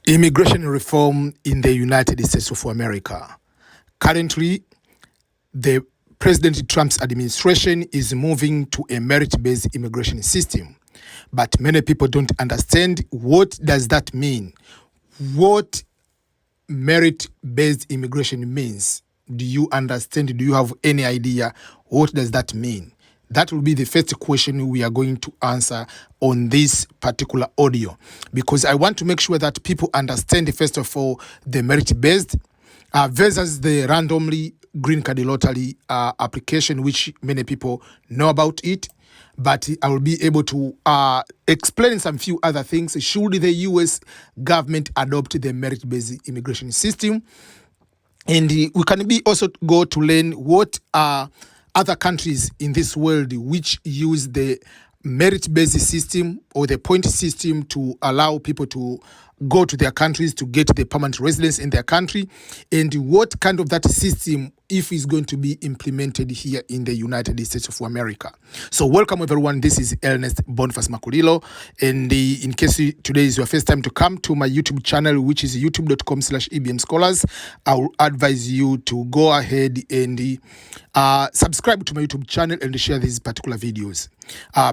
Immigration reform in the United States of America. Currently, the President Trump's administration is moving to a merit-based immigration system. But many people don't understand what does that mean. What merit-based immigration means. Do you understand? Do you have any idea what does that mean? That will be the first question we are going to answer on this particular audio, because I want to make sure that people understand, first of all, the merit-based versus the randomly green card lottery application, which many people know about it. But I will be able to explain some few other things. Should the U.S. government adopt the merit-based immigration system? And we can be also go to learn what other countries in this world which use the merit-based system or the point system to allow people to go to their countries to get the permanent residence in their country, and what kind of that system if is going to be implemented here in the United States of America. So welcome everyone, this is Ernest Boniface Makulilo, and in case today is your first time to come to my YouTube channel, which is youtube.com/EBM Scholars, I will advise you to go ahead and subscribe to my YouTube channel and share these particular videos.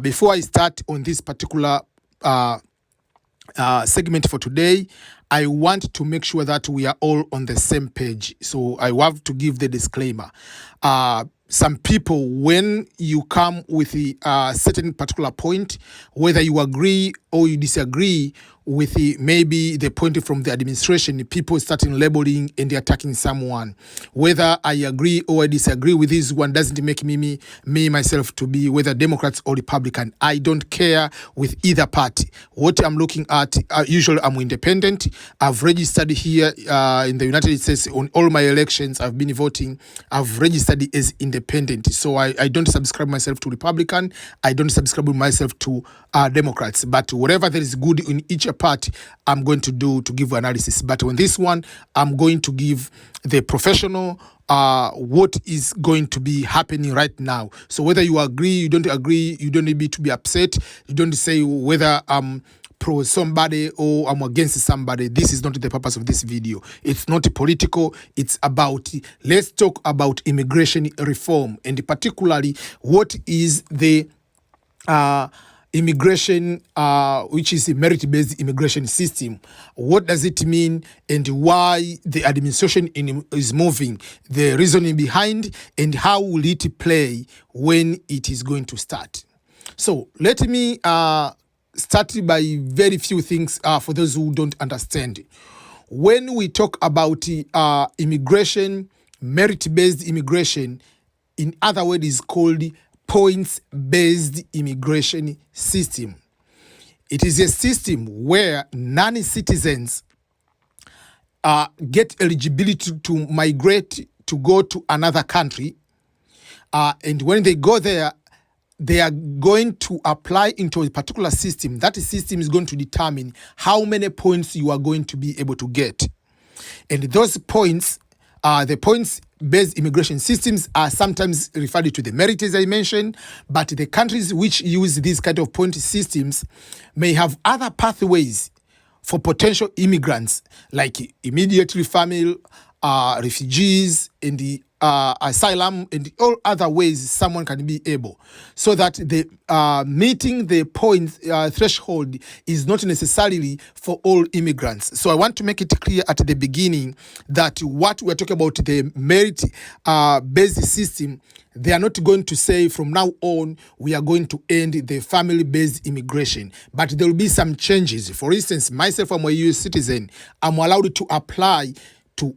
Before I start on this particular segment for today, I want to make sure that we are all on the same page. So I have to give the disclaimer. Some people, when you come with a certain particular point, whether you agree or you disagree with maybe the point from the administration, people starting labeling and attacking someone. Whether I agree or I disagree with this one doesn't make me myself to be whether Democrats or Republican. I don't care with either party. What I'm looking at, usually I'm independent. I've registered here in the United States on all my elections. I've been voting. I've registered as independent. So I don't subscribe myself to Republican. I don't subscribe myself to Democrats. But whatever there is good in each part, I'm going to do to give analysis. But on this one, I'm going to give the professional what is going to be happening right now. So whether you agree, you don't agree, you don't need to be upset. You don't say whether I'm pro somebody or I'm against somebody. This is not the purpose of this video. It's not political. It's about, let's talk about immigration reform, and particularly what is the immigration, which is a merit-based immigration system. What does it mean, and why the administration is moving, the reasoning behind, and how will it play when it is going to start. So let me start by very few things for those who don't understand. When we talk about immigration, merit-based immigration, in other words, is called points-based immigration system. It is a system where non-citizens get eligibility to migrate to go to another country, and when they go there, they are going to apply into a particular system. That system is going to determine how many points you are going to be able to get. And those points, the points-based immigration systems are sometimes referred to the merit, as I mentioned, but the countries which use these kind of point systems may have other pathways for potential immigrants, like immediately family, refugees, and the asylum, and all other ways someone can be able, so that the meeting the point threshold is not necessarily for all immigrants. So I want to make it clear at the beginning that what we're talking about, the merit based system, they are not going to say from now on we are going to end the family-based immigration, but there will be some changes. For instance, myself, I'm a US citizen. I'm allowed to apply to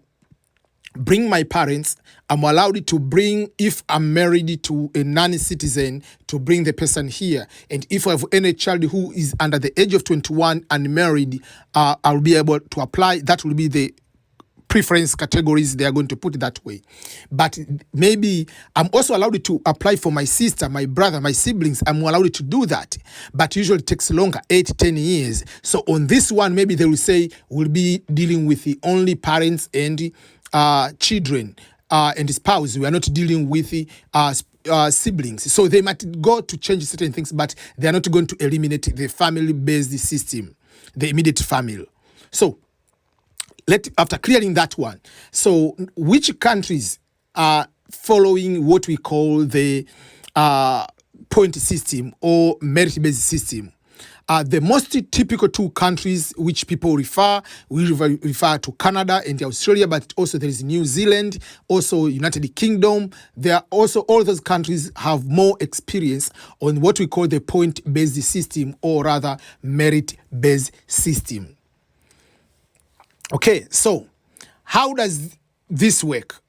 bring my parents. I'm allowed to bring, if I'm married to a non-citizen, to bring the person here. And if I have any child who is under the age of 21 and married, I'll be able to apply. That will be the preference categories they are going to put it that way. But maybe I'm also allowed to apply for my sister, my brother, my siblings. I'm allowed to do that, but usually it takes longer, 8-10 years. So on this one, maybe they will say we'll be dealing with the only parents and children and spouse. We are not dealing with the siblings. So they might go to change certain things, but they are not going to eliminate the family-based system, the immediate family. So After clearing that one, so which countries are following what we call the point system or merit-based system? The most typical two countries which people refer to Canada and Australia, but also there is New Zealand, also United Kingdom. There are also all those countries have more experience on what we call the point-based system, or rather merit-based system. Okay, so how does this work?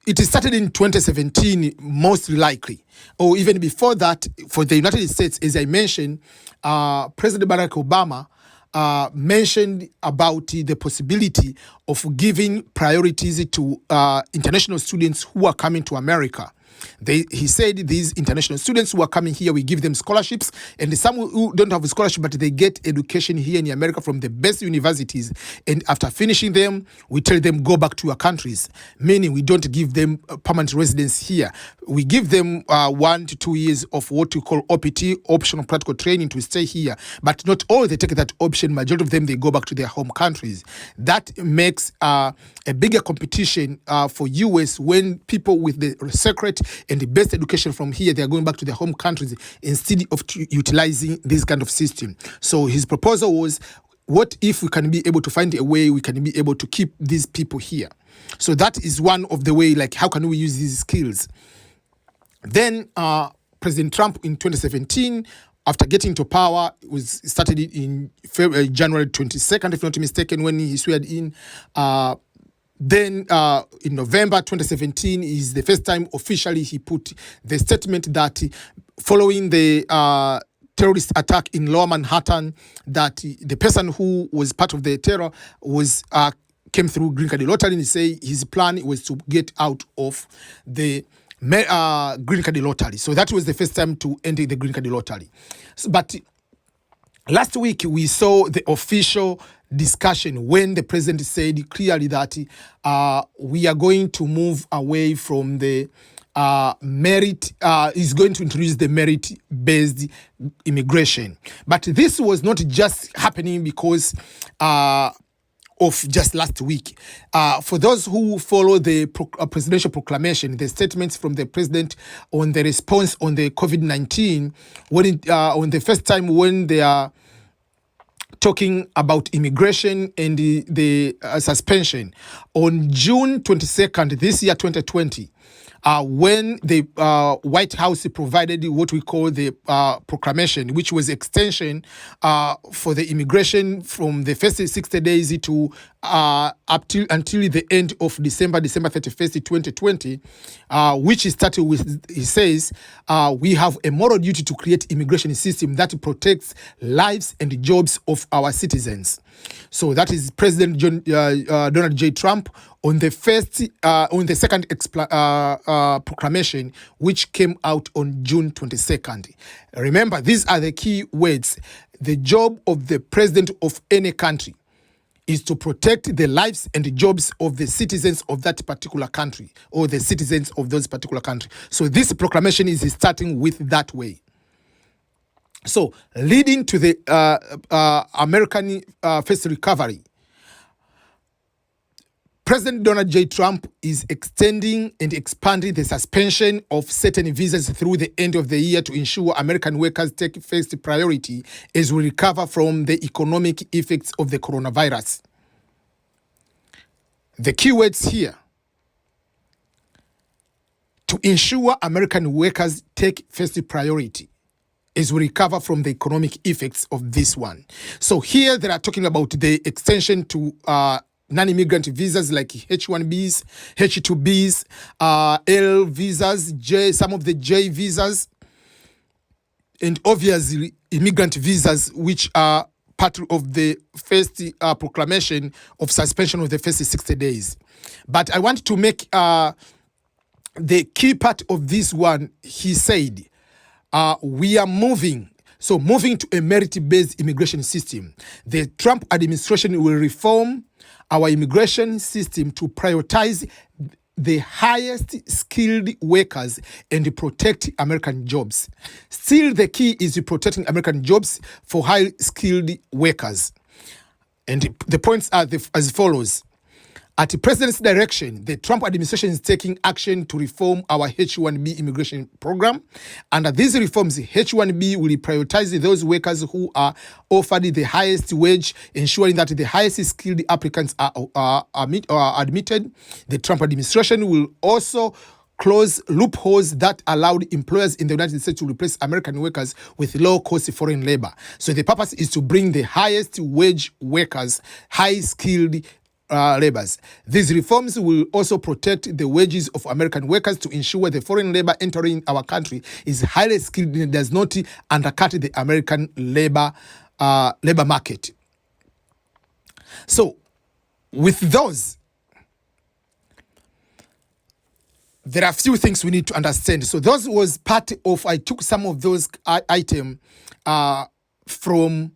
It started in 2017, most likely, or even before that. For the United States, as I mentioned, President Barack Obama mentioned about the possibility of giving priorities to international students who are coming to America. He said these international students who are coming here, we give them scholarships, and some who don't have a scholarship, but they get education here in America from the best universities. And after finishing them, we tell them, go back to your countries, meaning we don't give them permanent residence here. We give them 1 to 2 years of what we call OPT, optional practical training, to stay here. But not all they take that option. Majority of them, they go back to their home countries. That makes a bigger competition for US when people with the secret and the best education from here, they are going back to their home countries instead of utilizing this kind of system. So his proposal was, what if we can be able to find a way we can be able to keep these people here? So that is one of the way, like, how can we use these skills? Then President Trump in 2017, after getting to power, started in January 22nd, if not mistaken, when he sweared in. Then in November 2017 is the first time officially he put the statement that following the terrorist attack in Lower Manhattan, that the person who was part of the terror was came through green card lottery, and he said his plan was to get out of the green card lottery. So that was the first time to enter the green card lottery. But last week we saw the official discussion when the president said clearly that we are going to move away from the merit, is going to introduce the merit-based immigration. But this was not just happening because of just last week. For those who follow the presidential proclamation, the statements from the president on the response on the COVID-19, on the first time when they are talking about immigration and the suspension, on June 22nd, this year, 2020, when the White House provided what we call the proclamation, which was extension for the immigration from the first 60 days to until the end of December 31st, 2020, which started with, he says, we have a moral duty to create immigration system that protects lives and jobs of our citizens. So that is President Donald J. Trump on the second proclamation, which came out on June 22nd. Remember, these are the key words. The job of the president of any country is to protect the lives and the jobs of the citizens of that particular country, or the citizens of those particular country. So this proclamation is starting with that way. So leading to the American first recovery, President Donald J. Trump is extending and expanding the suspension of certain visas through the end of the year to ensure American workers take first priority as we recover from the economic effects of the coronavirus. The keywords here: to ensure American workers take first priority as we recover from the economic effects of this one. So here they are talking about the extension to non-immigrant visas like H-1Bs, H-2Bs, L visas, some of the J visas, and obviously immigrant visas, which are part of the first proclamation of suspension of the first 60 days. But I want to make the key part of this one. He said, we are moving to a merit-based immigration system. The Trump administration will reform our immigration system to prioritize the highest skilled workers and protect American jobs. Still, the key is protecting American jobs for high skilled workers. And the points are as follows. At the president's direction, the Trump administration is taking action to reform our H-1B immigration program. Under these reforms, H-1B will prioritize those workers who are offered the highest wage, ensuring that the highest skilled applicants are admitted. The Trump administration will also close loopholes that allowed employers in the United States to replace American workers with low-cost foreign labor. So the purpose is to bring the highest wage workers, high-skilled laborers. These reforms will also protect the wages of American workers to ensure the foreign labor entering our country is highly skilled and does not undercut the American labor market. So, with those, there are a few things we need to understand. So, those was part of, I took some of those items from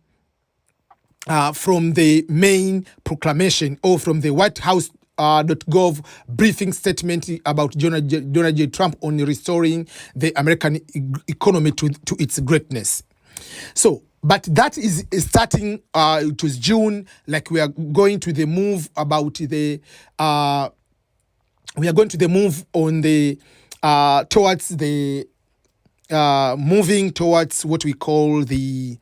the main proclamation or from the White House .gov briefing statement about Donald J. Trump on restoring the American economy to its greatness. So, but that is starting, it was June, like we are going to the move about the, we are going to the move on the, towards the, moving towards what we call the,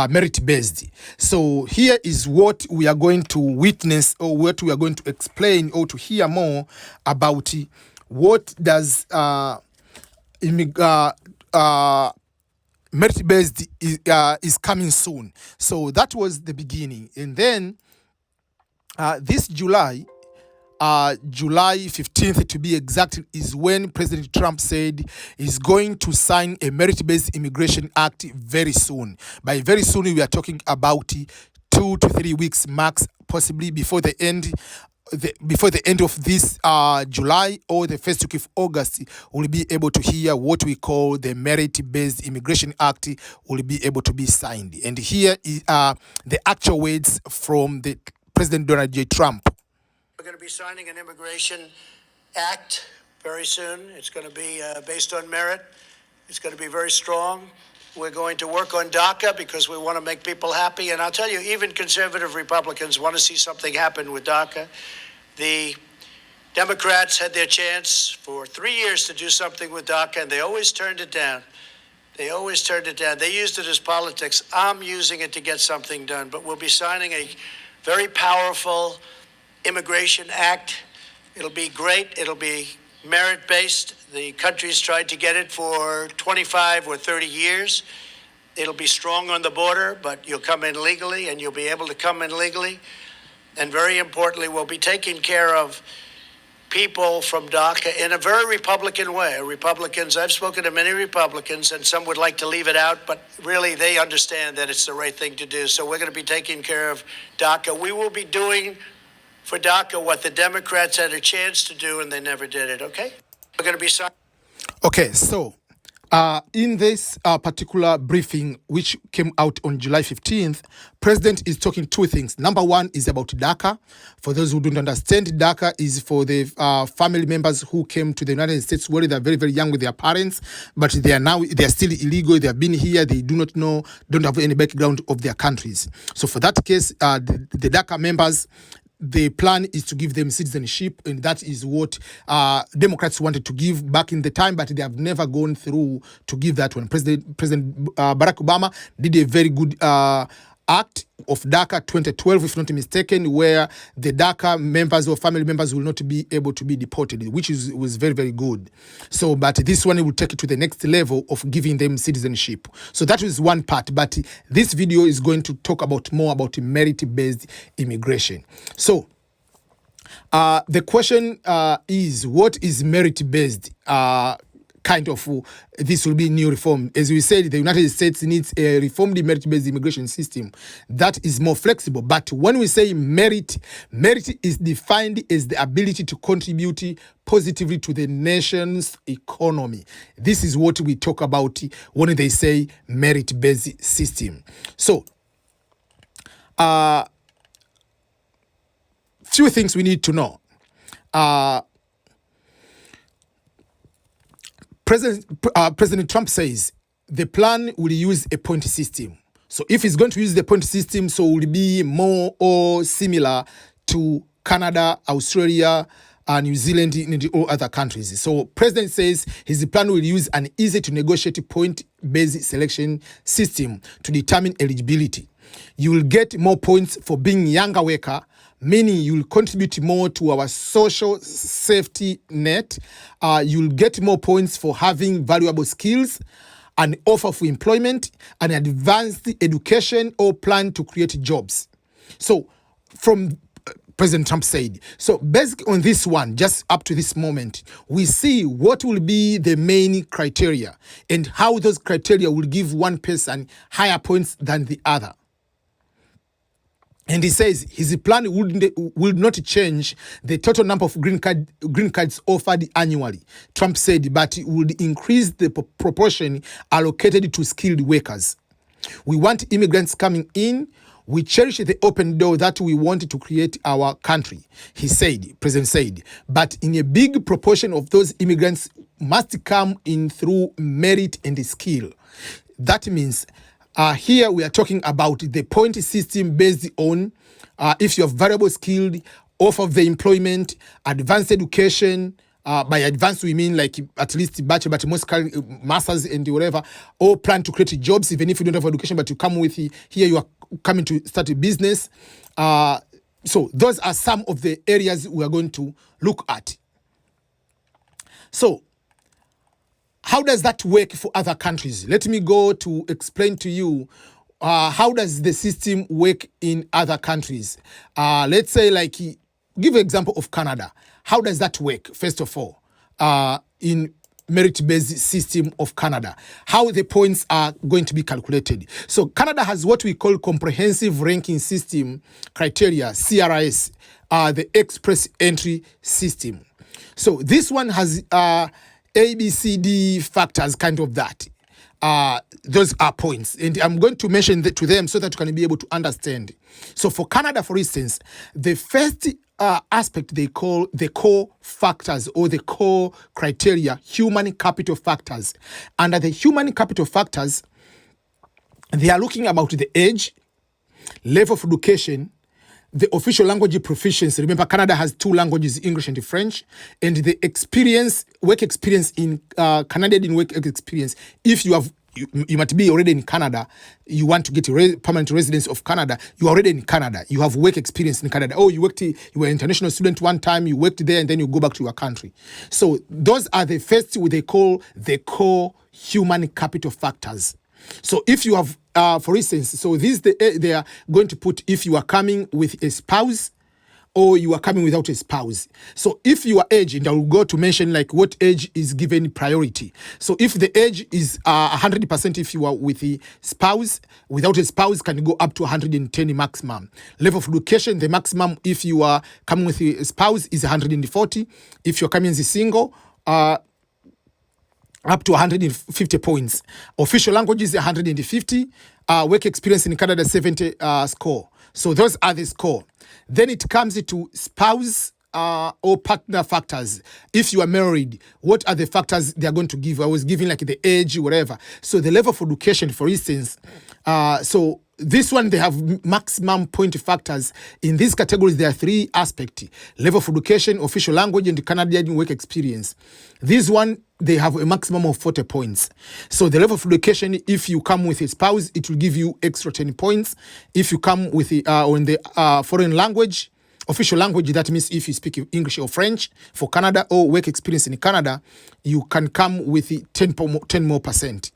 merit-based. So here is what we are going to witness, or what we are going to explain, or to hear more about what does merit-based is coming soon. So that was the beginning. And then this July 15th to be exact, is when President Trump said he's going to sign a merit-based immigration act very soon. By very soon, we are talking about 2 to 3 weeks max, possibly before the end of this July or the first week of August. We'll be able to hear what we call the Merit-Based Immigration Act will be able to be signed. And here is the actual words from the President Donald J. Trump. We're going to be signing an immigration act very soon. It's going to be based on merit. It's going to be very strong. We're going to work on DACA because we want to make people happy. And I'll tell you, even conservative Republicans want to see something happen with DACA. The Democrats had their chance for 3 years to do something with DACA, and they always turned it down. They always turned it down. They used it as politics. I'm using it to get something done. But we'll be signing a very powerful Immigration Act. It'll be great. It'll be merit-based. The country's tried to get it for 25 or 30 years. It'll be strong on the border, but you'll come in legally, and you'll be able to come in legally. And very importantly, we'll be taking care of people from DACA in a very Republican way. Republicans, I've spoken to many Republicans, and some would like to leave it out, but really they understand that it's the right thing to do. So we're going to be taking care of DACA. We will be doing for DACA what the Democrats had a chance to do and they never did it, okay? We're going to be sorry. Okay, so in this particular briefing, which came out on July 15th, President is talking two things. Number one is about DACA. For those who don't understand, DACA is for the family members who came to the United States when they're very, very young with their parents, but they are still illegal. They have been here. They do not know, don't have any background of their countries. So for that case, the DACA members, the plan is to give them citizenship, and that is what Democrats wanted to give back in the time, but they have never gone through to give that one. President Barack Obama did a very good act of DACA 2012, if not mistaken, where the DACA members or family members will not be able to be deported, which was very, very good. So, but this one will take it to the next level of giving them citizenship. So that is one part, but this video is going to talk about more about merit-based immigration. So, the question is, what is merit-based? Kind of, this will be new reform. As we said, the United States needs a reformed merit-based immigration system that is more flexible. But when we say merit is defined as the ability to contribute positively to the nation's economy. This is what we talk about when they say merit-based system. So, few things we need to know. President Trump says the plan will use a point system. So if it's going to use the point system, so it will be more or similar to Canada, Australia, New Zealand, and all other countries. So President says his plan will use an easy-to-negotiate point-based selection system to determine eligibility. You will get more points for being younger worker, meaning you will contribute more to our social safety net. You'll get more points for having valuable skills, an offer for employment, an advanced education, or plan to create jobs. So from President Trump said. So based on this one, just up to this moment, we see what will be the main criteria and how those criteria will give one person higher points than the other. And he says his plan will not change the total number of green cards offered annually, Trump said, but it would increase the proportion allocated to skilled workers. We want immigrants coming in. We cherish the open door that we want to create our country, President said. But in a big proportion of those immigrants must come in through merit and skill. That means here we are talking about the point system based on if you have variable skilled, offer of the employment, advanced education. By advanced, we mean like at least bachelor, but most masters and whatever, or plan to create jobs, even if you don't have education, but you come with here, you are coming to start a business. So those are some of the areas we are going to look at. So how does that work for other countries? Let me go to explain to you how does the system work in other countries. Let's say like, give an example of Canada. How does that work, first of all, in merit-based system of Canada? How the points are going to be calculated. So Canada has what we call comprehensive ranking system criteria, CRS, the express entry system. So this one has A, B, C, D factors, kind of that. Those are points. And I'm going to mention that to them so that you can be able to understand. So for Canada, for instance, the first aspect they call the core factors or the core criteria, human capital factors. Under the human capital factors, they are looking about the age, level of education, the official language proficiency. Remember, Canada has two languages, English and French, and the experience, work experience in Canadian work experience. If you have, you might be already in Canada, you want to get a permanent residence of Canada, you are already in Canada, you have work experience in Canada. Oh, you were an international student one time, you worked there, and then you go back to your country. So those are the first, what they call the core human capital factors. So if you have, for instance, so this they are going to put if you are coming with a spouse or you are coming without a spouse. So if your age, and I will go to mention like what age is given priority. So if the age is 100%, if you are with a spouse, without a spouse can go up to 110 maximum. Level of education, the maximum if you are coming with a spouse is 140. If you're coming as a single, up to 150 points. Official language is 150. Work experience in Canada, 70 score. So those are the score. Then it comes to spouse or partner factors. If you are married, what are the factors they are going to give? I was giving like the age, whatever. So the level of education, for instance, so this one, they have maximum point factors. In these categories, there are three aspects: level of education, official language, and Canadian work experience. This one, they have a maximum of 40 points. So the level of education, if you come with a spouse, it will give you extra 10 points. If you come with on the foreign language, official language, that means if you speak English or French for Canada, or work experience in Canada, you can come with 10 more percent.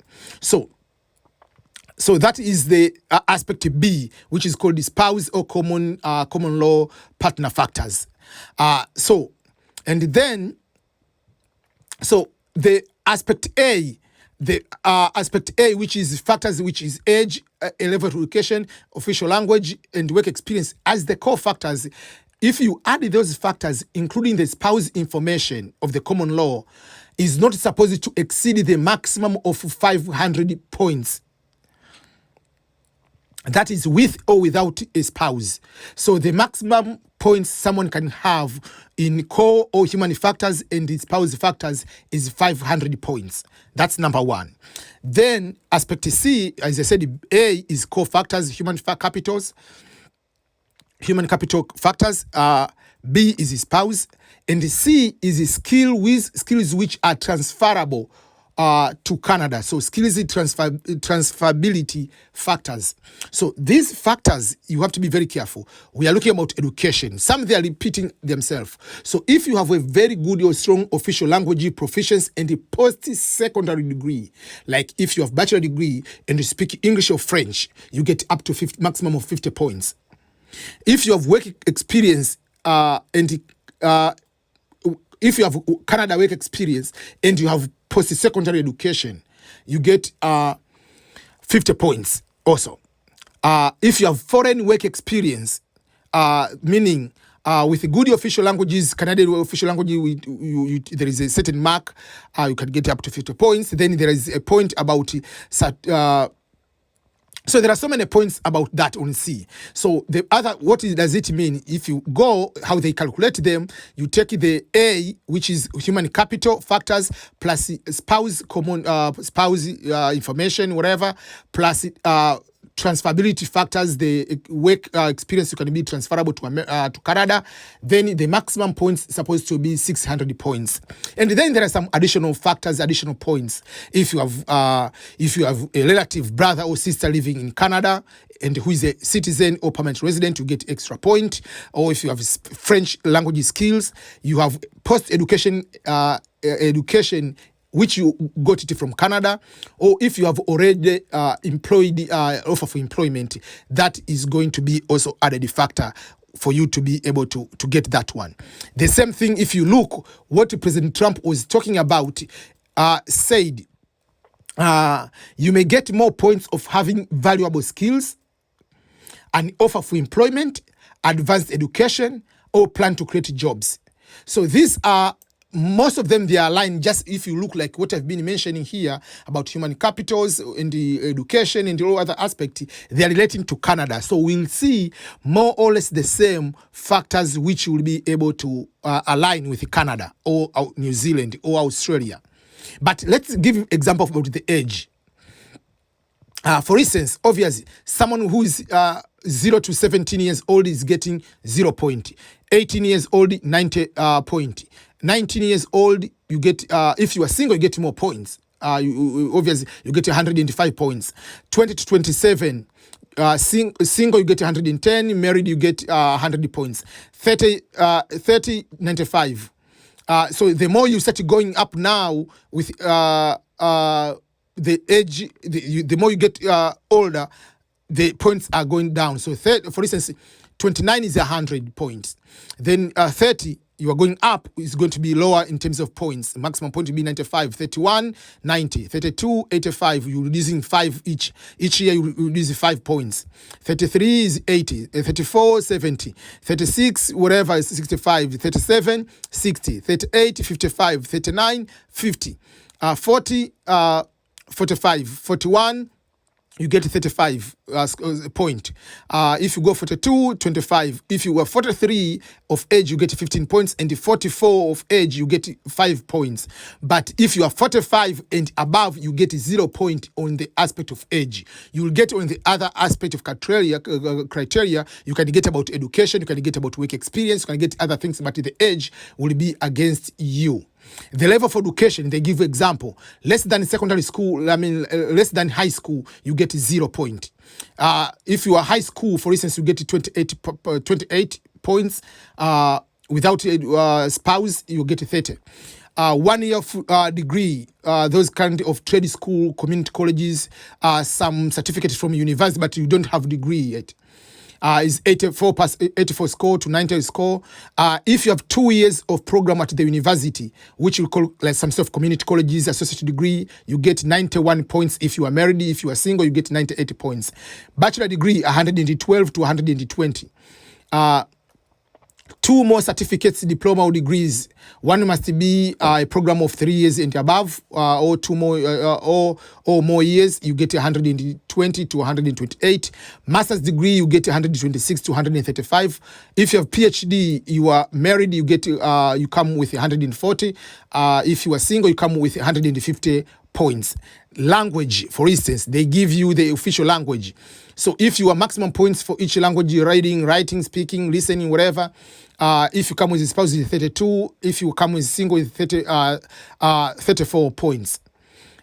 So that is the aspect B, which is called the spouse or common law partner factors. So the aspect A, which is factors, which is age, level of education, official language, and work experience as the core factors. If you add those factors, including the spouse information of the common law, is not supposed to exceed the maximum of 500 points. that is with or without a spouse. So the maximum points someone can have in core or human factors and the spouse factors is 500 points. That's number one. Then aspect C, as I said, A is core factors, human capital factors. B is his spouse, and C is his skills which are transferable to Canada. So skills transferability factors. So these factors, you have to be very careful. We are looking about education. Some they are repeating themselves. So if you have a very good or strong official language proficiency and a post-secondary degree, like if you have bachelor degree and you speak English or French, you get up to maximum of 50 points. If you have work experience if you have Canada work experience and you have post-secondary education, you get 50 points also. If you have foreign work experience, meaning with good official languages, Canadian official language, there is a certain mark, you can get up to 50 points. Then there is a point about so there are so many points about that on C. So the other, does it mean? If you go, how they calculate them, you take the A, which is human capital factors, plus spouse information, whatever, plus transferability factors, the work experience you can be transferable to Canada. Then the maximum points is supposed to be 600 points. And then there are some additional factors, additional points. If you have a relative brother or sister living in Canada and who is a citizen or permanent resident, you get extra point. Or if you have French language skills, you have post-education education which you got it from Canada, or if you have already employed offer for employment, that is going to be also added factor for you to be able to get that one. The same thing, if you look what President Trump was talking about, said you may get more points of having valuable skills, an offer for employment, advanced education, or plan to create jobs. So these are most of them, they are aligned. Just if you look like what I've been mentioning here about human capitals and the education and all other aspects, they are relating to Canada. So we'll see more or less the same factors which will be able to align with Canada or New Zealand or Australia. But let's give an example about the age. For instance, obviously, someone who is 0 to 17 years old is getting 0 point. 18 years old, 90 point. 19 years old, you get, if you are single, you get more points. Obviously, you get 105 points. 20 to 27, single, you get 110. Married, you get 100 points. 30, 95. So the more you start going up now with the age, the more you get older, the points are going down. So for instance, 29 is 100 points. Then 30, you are going up, is going to be lower in terms of points. The maximum point will be 95. 31, 90. 32, 85. You're reducing 5 each. Each year you reduce 5 points. 33 is 80. 34, 70. 36, whatever is 65. 37, 60. 38, 55. 39, 50. 40, 45. 41, you get 35 point. If you go 42, 25. If you were 43 of age, you get 15 points. And the 44 of age, you get 5 points. But if you are 45 and above, you get 0 point on the aspect of age. You will get on the other aspect of criteria. You can get about education, you can get about work experience, you can get other things, but the age will be against you. The level of education, they give example. Less than secondary school, less than high school, you get 0 point. If you are high school, for instance, you get 28 points. Without a spouse, you get 30. 1 year of degree, those kind of trade school, community colleges, some certificates from university, but you don't have degree yet. Is 84 score to 90 score. If you have 2 years of program at the university, which you call like some sort of community colleges, associate degree, you get 91 points. If you are married, if you are single, you get 98 points. Bachelor degree, 112 to 120. 2 more certificates, diploma or degrees. One must be a program of 3 years and above, or 2 more or more years. You get 120 to 128. Master's degree, you get 126 to 135. If you have PhD, you are married, you get you come with 140. If you are single, you come with 150 points. Language, for instance, they give you the official language. So if you are maximum points for each language, reading, writing, speaking, listening, whatever. If you come with a spouse, it's 32. If you come with single, it's 34 points.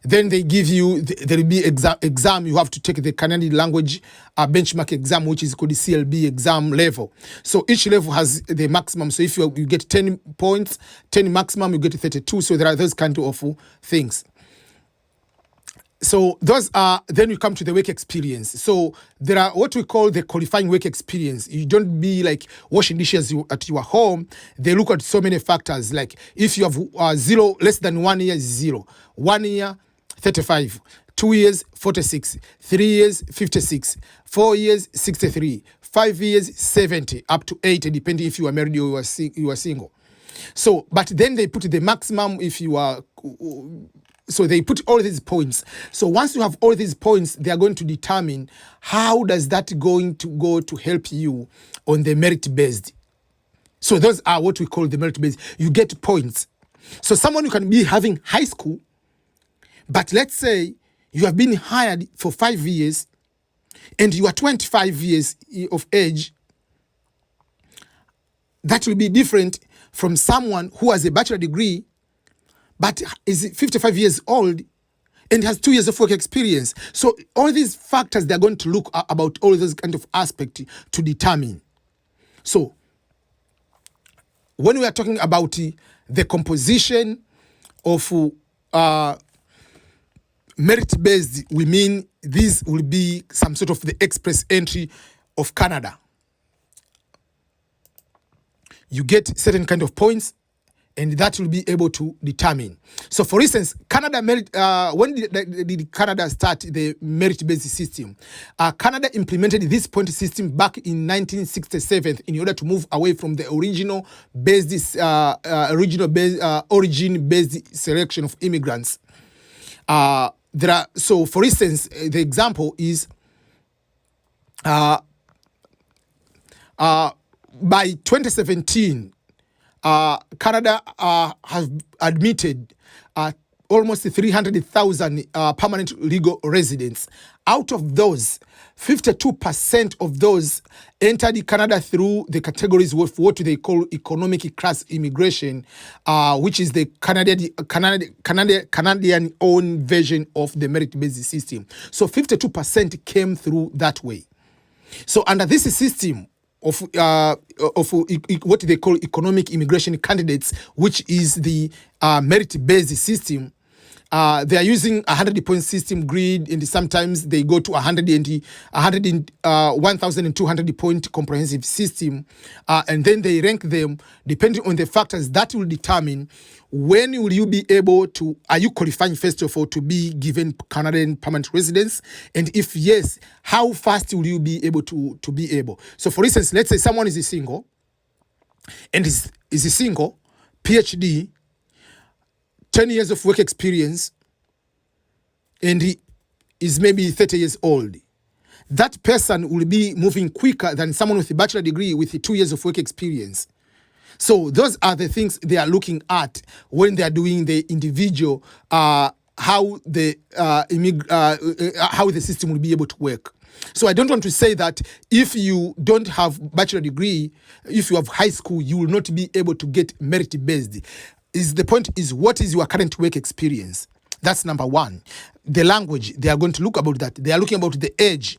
Then they give you, there will be exam. You have to take the Canadian language benchmark exam, which is called the CLB exam level. So each level has the maximum. So if you get 10 points, 10 maximum, you get 32. So there are those kind of things. So those are, then you come to the work experience. So there are what we call the qualifying work experience. You don't be like washing dishes at your home. They look at so many factors. Like if you have less than 1 year is 0. 1 year, 35. 2 years, 46. 3 years, 56. 4 years, 63. 5 years, 70. Up to 80, depending if you are married or you are single. So, but then they put the maximum if you are... So they put all these points. So once you have all these points, they are going to determine how does that going to go to help you on the merit-based. So those are what we call the merit-based. You get points. So someone who can be having high school, but let's say you have been hired for 5 years and you are 25 years of age, that will be different from someone who has a bachelor degree but is 55 years old and has 2 years of work experience. So all these factors, they're going to look about all those kind of aspects to determine. So when we are talking about the composition of merit-based, we mean this will be some sort of the express entry of Canada. You get certain kind of points, and that will be able to determine. So, for instance, Canada when did Canada start the merit-based system? Canada implemented this point system back in 1967 in order to move away from the origin-based selection of immigrants. So, for instance, the example is by 2017. Canada have admitted almost 300,000 permanent legal residents. Out of those, 52% of those entered Canada through the categories of what they call economic class immigration, which is the Canadian-owned version of the merit-based system. So 52% came through that way. So under this system, of what they call economic immigration candidates, which is the merit-based system. They are using a 100-point system grid, and sometimes they go to 1,200-point comprehensive system, and then they rank them depending on the factors that will determine when will you be able to, are you qualifying first of all to be given Canadian permanent residence? And if yes, how fast will you be able to be able? So for instance, let's say someone is a single, and is a single, PhD, 10 years of work experience, and he is maybe 30 years old. That person will be moving quicker than someone with a bachelor degree with 2 years of work experience. So those are the things they are looking at when they are doing the individual, how the system will be able to work. So I don't want to say that if you don't have bachelor degree, if you have high school, you will not be able to get merit-based. The point is, what is your current work experience? That's number one. The language, they are going to look about that. They are looking about the age.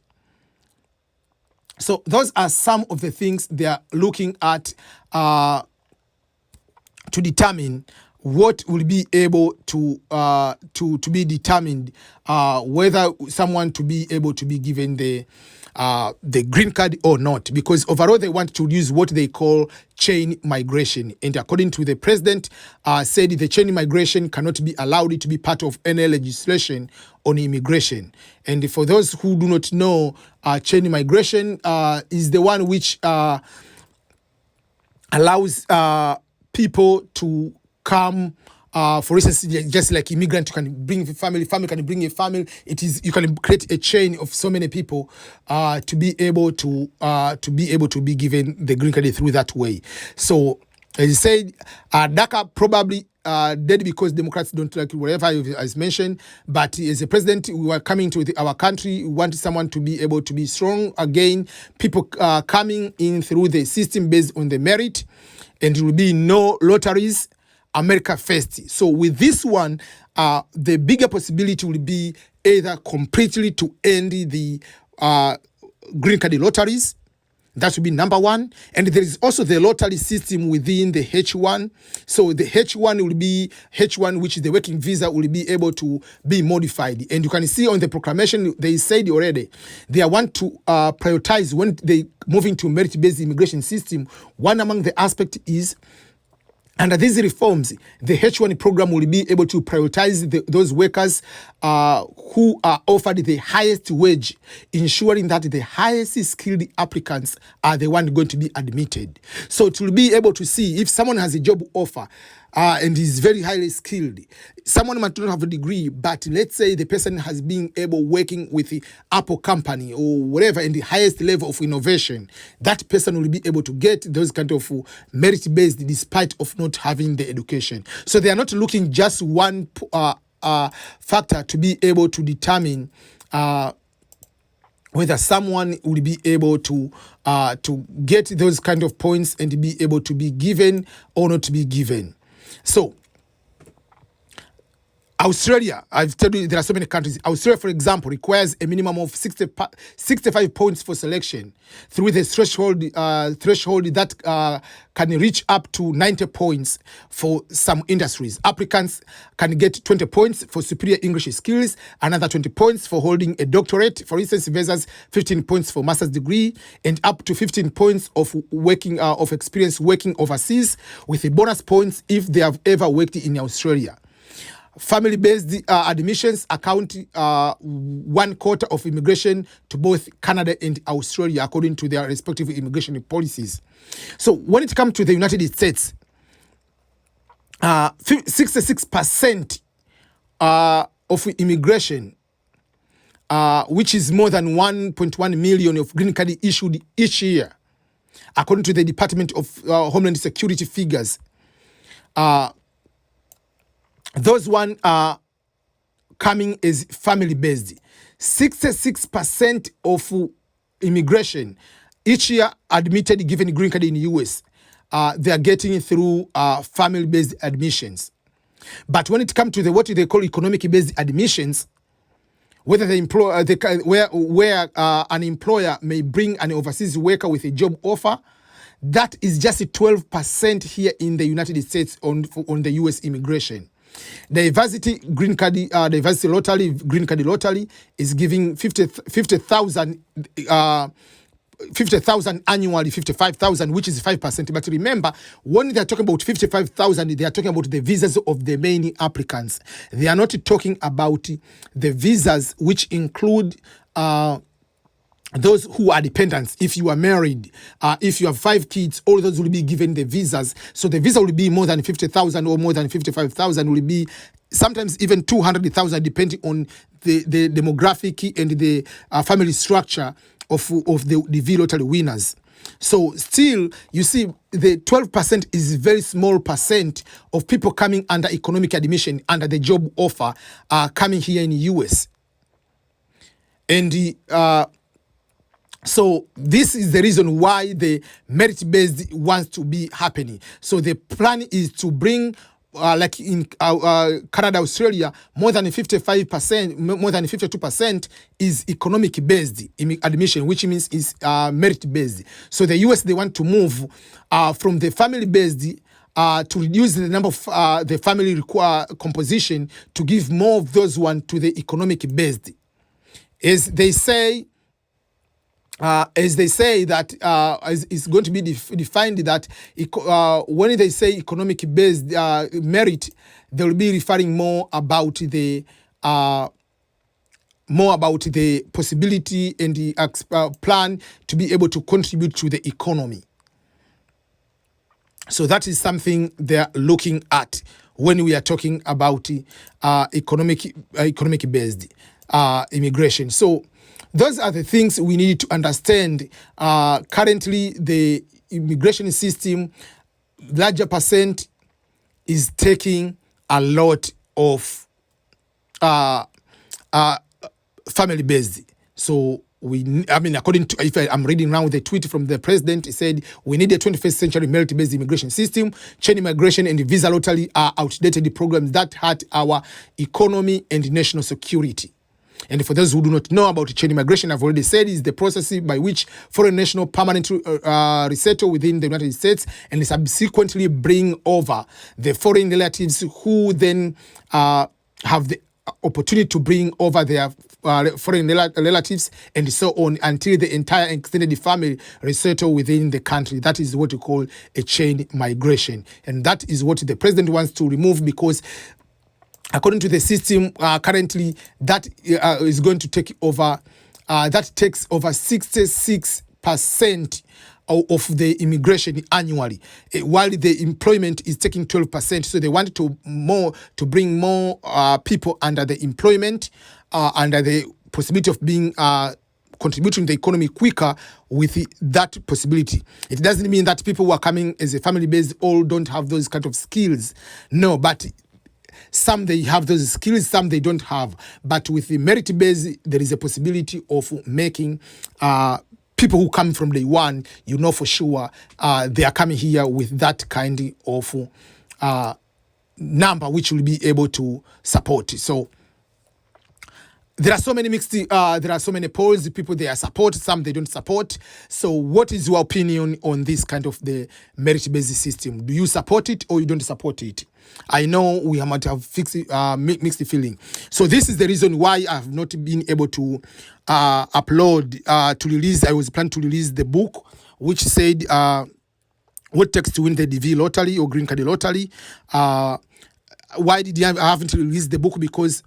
So those are some of the things they are looking at to determine what will be able to be determined whether someone to be able to be given the green card or not, because overall they want to use what they call chain migration. And according to the president, said the chain migration cannot be allowed to be part of any legislation on immigration. And for those who do not know, chain migration is the one which allows people to come. For instance, just like immigrant, you can bring a family can bring a family. It is, you can create a chain of so many people to be able to be given the green card through that way. So as you said, DACA probably dead because Democrats don't like whatever as mentioned. But as a president, we were coming to our country. We want someone to be able to be strong again. People coming in through the system based on the merit, and there will be no lotteries. America first. So with this one, the bigger possibility will be either completely to end the green card lotteries. That should be number one. And there is also the lottery system within the H1. So the H1 will be H1, which is the working visa, will be able to be modified. And you can see on the proclamation, they said already, they want to prioritize when they moving to merit-based immigration system. One among the aspects is, under these reforms, the H1 program will be able to prioritize those workers who are offered the highest wage, ensuring that the highest skilled applicants are the ones going to be admitted. So it will be able to see if someone has a job offer and is very highly skilled. Someone might not have a degree, but let's say the person has been able working with the Apple company or whatever in the highest level of innovation. That person will be able to get those kind of merit-based despite of not having the education. So they are not looking just one factor to be able to determine whether someone will be able to get those kind of points and be able to be given or not to be given. So, Australia, I've told you there are so many countries. Australia, for example, requires a minimum of 65 points for selection through the threshold that can reach up to 90 points for some industries. Applicants can get 20 points for superior English skills, another 20 points for holding a doctorate, for instance, versus 15 points for master's degree, and up to 15 points of working of experience working overseas, with the bonus points if they have ever worked in Australia. Family-based admissions account 1/4 of immigration to both Canada and Australia, according to their respective immigration policies. So when it comes to the United States, 66% of immigration, which is more than 1.1 million of green card issued each year, according to the Department of Homeland Security figures. Those one are coming as family-based. 66% of immigration each year admitted given green card in the US, they are getting through family-based admissions. But when it comes to what they call economic-based admissions, whether the employer, where an employer may bring an overseas worker with a job offer, that is just 12% here in the United States on the US immigration. Diversity green card, diversity lottery, green card lottery is giving 50,000 annually, 55,000, which is 5%. But remember, when they are talking about 55,000, they are talking about the visas of the main applicants. They are not talking about the visas which include those who are dependents. If you are married, if you have 5 kids, all those will be given the visas. So the visa will be more than 50,000 or more than 55,000, will be sometimes even 200,000, depending on the demographic and the family structure of the V lottery winners. So still, you see, the 12% is a very small percent of people coming under economic admission, under the job offer, coming here in the US. And so this is the reason why the merit-based wants to be happening. So the plan is to bring, like in Canada, Australia, more than 55%, more than 52% is economic-based admission, which means is merit-based. So the US, they want to move from the family-based to reduce the number of the family composition, to give more of those one to the economic-based. As they say that it's going to be defined that when they say economic-based merit, they will be referring more about the possibility and the plan to be able to contribute to the economy. So that is something they're looking at when we are talking about economic based immigration. So those are the things we need to understand. Currently, the immigration system, larger percent, is taking a lot of family based. So according to, if I'm reading now the tweet from the president, he said we need a 21st century merit-based immigration system. Chain immigration and visa lottery are outdated programs that hurt our economy and national security. And for those who do not know about chain immigration, I've already said, is the process by which foreign nationals permanently resettle within the United States and subsequently bring over the foreign relatives who then have the opportunity to bring over their foreign relatives and so on until the entire extended family resettle within the country. That is what we call a chain migration. And that is what the president wants to remove, because according to the system currently, that is going to take over, that takes over 66% of the immigration annually, while the employment is taking 12%. So they want to bring more people under the employment, under the possibility of being contributing to the economy quicker with that possibility. It doesn't mean that people who are coming as a family base all don't have those kind of skills. No, but some they have those skills, some they don't have. But with the merit base, there is a possibility of making people who come from day one, you know for sure, they are coming here with that kind of number which will be able to support. So there are so many polls, people they are support, some they don't support. So what is your opinion on this kind of the merit-based system? Do you support it or you don't support it? I know we might have mixed feeling. So this is the reason why I have not been able to upload, to release. I was planning to release the book, which said what takes to win the DV lottery or green card lottery. Why did I haven't released the book? Because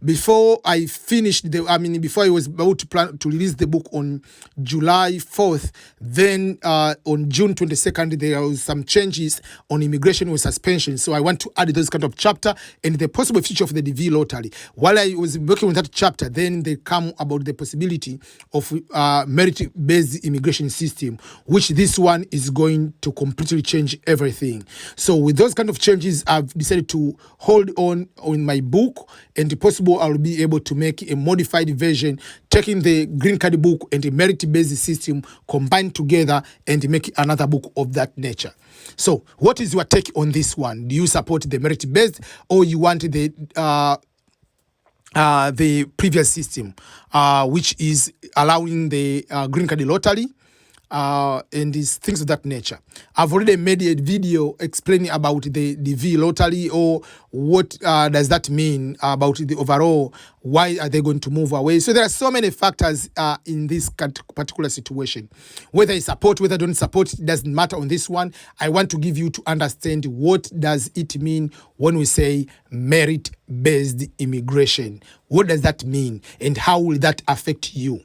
before I finished before I was about to plan to release the book on July 4th, then on June 22nd, there was some changes on immigration with suspension. So I want to add those kind of chapter and the possible future of the DV lottery. While I was working on that chapter, then they come about the possibility of merit-based immigration system, which this one is going to completely change everything. So with those kind of changes, I've decided to hold on my book, and if possible, I'll be able to make a modified version, taking the green card book and the merit-based system combined together and make another book of that nature. So what is your take on this one? Do you support the merit-based, or you want the previous system, which is allowing the green card lottery? And things of that nature. I've already made a video explaining about the DV lottery, or what does that mean about the overall, why are they going to move away. So there are so many factors in this particular situation. Whether I support, whether I don't support, it doesn't matter on this one. I want to give you to understand what does it mean when we say merit-based immigration. What does that mean, and how will that affect you?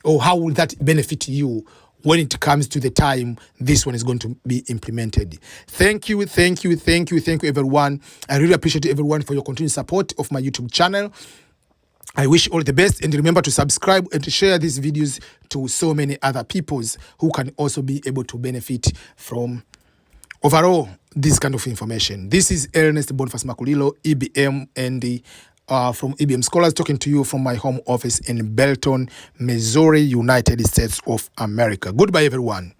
Or how will that benefit you when it comes to the time this one is going to be implemented? Thank you, everyone. I really appreciate everyone for your continued support of my YouTube channel. I wish all the best, and remember to subscribe and to share these videos to so many other peoples who can also be able to benefit from overall this kind of information. This is Ernest Boniface Makulilo, EBM, and from EBM Scholars, talking to you from my home office in Belton, Missouri, United States of America. Goodbye, everyone.